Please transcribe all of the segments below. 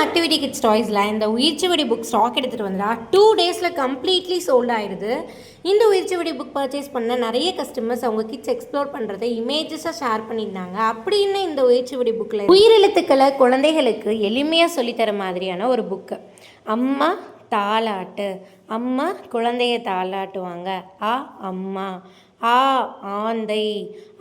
Activity kids டாய்ஸில் இந்த உயிர்ச்சுவடி book stock எடுத்துகிட்டு வந்தா 2 டேஸில் கம்ப்ளீட்லி சோல்ட் ஆயிடுது. இந்த உயிர்ச்சுவடி புக் பர்ச்சேஸ் பண்ண நிறைய கஸ்டமர்ஸ் அவங்க கிட்ஸ் எக்ஸ்ப்ளோர் பண்ணுறதை இமேஜஸாக ஷேர் பண்ணியிருந்தாங்க. அப்படின்னு இந்த உயிர்ச்சுவடி புக்கில் உயிரெழுத்துக்களை குழந்தைகளுக்கு எளிமையாக சொல்லித்தர மாதிரியான ஒரு புக்கு. அம்மா தாலாட்டு, அம்மா குழந்தைய தாலாட்டுவாங்க. அம்மா. ஆந்தை,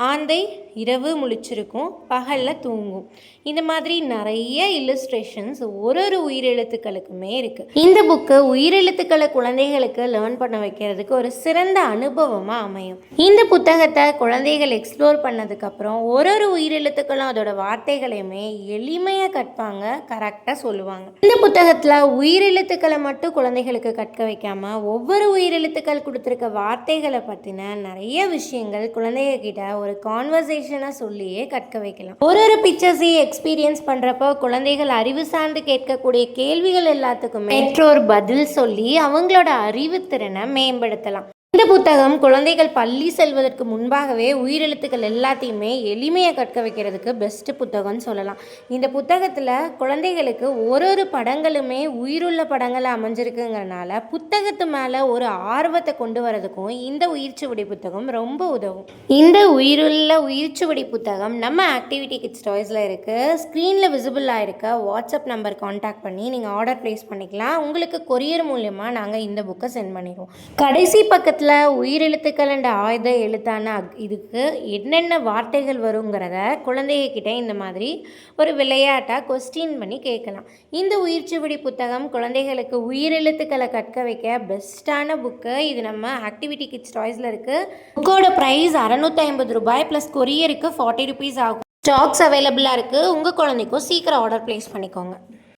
ஆந்தை இரவு முழிச்சிருக்கும், பகலில் தூங்கும். இந்த மாதிரி நிறைய இல்லுஸ்ட்ரேஷன்ஸ் ஒரு உயிரெழுத்துக்களுக்குமே இருக்குது. இந்த புக்கு உயிரெழுத்துக்களை குழந்தைகளுக்கு லேர்ன் பண்ண வைக்கிறதுக்கு ஒரு சிறந்த அனுபவமாக அமையும். இந்த புத்தகத்தை குழந்தைகள் எக்ஸ்ப்ளோர் பண்ணதுக்கப்புறம் ஒரு உயிரெழுத்துக்களும் அதோட வார்த்தைகளையுமே எளிமையாக கற்பாங்க, கரெக்டாக சொல்லுவாங்க. இந்த புத்தகத்தில் உயிரெழுத்துக்களை மட்டும் குழந்தைகளுக்கு கற்க வைக்காமல் ஒவ்வொரு உயிரெழுத்துக்கள் கொடுத்துருக்க வார்த்தைகளை பற்றின நிறைய விஷயங்கள் குழந்தைங்க கிட்ட ஒரு கான்வர்சேஷனாக சொல்லியே கற்க வைக்கலாம். ஒரு பிக்சர்ஸையும் எக்ஸ்பீரியன்ஸ் பண்ணுறப்போ குழந்தைகள் அறிவு சார்ந்து கேட்கக்கூடிய கேள்விகள் எல்லாத்துக்குமே பெற்றோர் பதில் சொல்லி அவங்களோட அறிவுத்திறனை மேம்படுத்தலாம். இந்த புத்தகம் குழந்தைகள் பள்ளி செல்வதற்கு முன்பாகவே உயிரெழுத்துக்கள் எல்லாத்தையுமே எளிமையாக கற்க வைக்கிறதுக்கு பெஸ்ட்டு புத்தகம்னு சொல்லலாம். இந்த புத்தகத்தில் குழந்தைகளுக்கு ஒரு படங்களுமே உயிருள்ள படங்களை அமைஞ்சிருக்குங்கிறனால புத்தகத்து மேலே ஒரு ஆர்வத்தை கொண்டு வரதுக்கும் இந்த உயிர்ச்சுவடி புத்தகம் ரொம்ப உதவும். இந்த உயிர்ச்சுவடி புத்தகம் நம்ம ஆக்டிவிட்டி கிட்ஸ் டாய்ஸில் இருக்குது. ஸ்க்ரீனில் விசிபிளாக இருக்க வாட்ஸ்அப் நம்பர் கான்டாக்ட் பண்ணி நீங்கள் ஆர்டர் ப்ளேஸ் பண்ணிக்கலாம். உங்களுக்கு கொரியர் மூலமாக நாங்கள் இந்த புக்கை சென்ட் பண்ணிடுவோம். கடைசி பக்கத்தில் உயிரெழுத்துக்கள் என்ற ஆயுத எழுத்தான இதுக்கு என்னென்ன வார்த்தைகள் வருங்கிறத குழந்தைகிட்ட இந்த மாதிரி ஒரு விளையாட்டாக கொஸ்டின் பண்ணி கேட்கலாம். இந்த உயிர்ச்சுவடி புத்தகம் குழந்தைகளுக்கு உயிரெழுத்துக்களை கற்க வைக்க பெஸ்ட்டான புக்கு. இது நம்ம ஆக்டிவிட்டி கிட்ஸ் டாய்ஸில் இருக்குது. புக்கோட ப்ரைஸ் 650 ரூபாய் ப்ளஸ் கொரியருக்கு 40 ருபீஸ் ஆகும். ஸ்டாக்ஸ் அவைலபிளாக இருக்குது. உங்கள் குழந்தைக்கும் சீக்கிரம் ஆர்டர் ப்ளேஸ் பண்ணிக்கோங்க.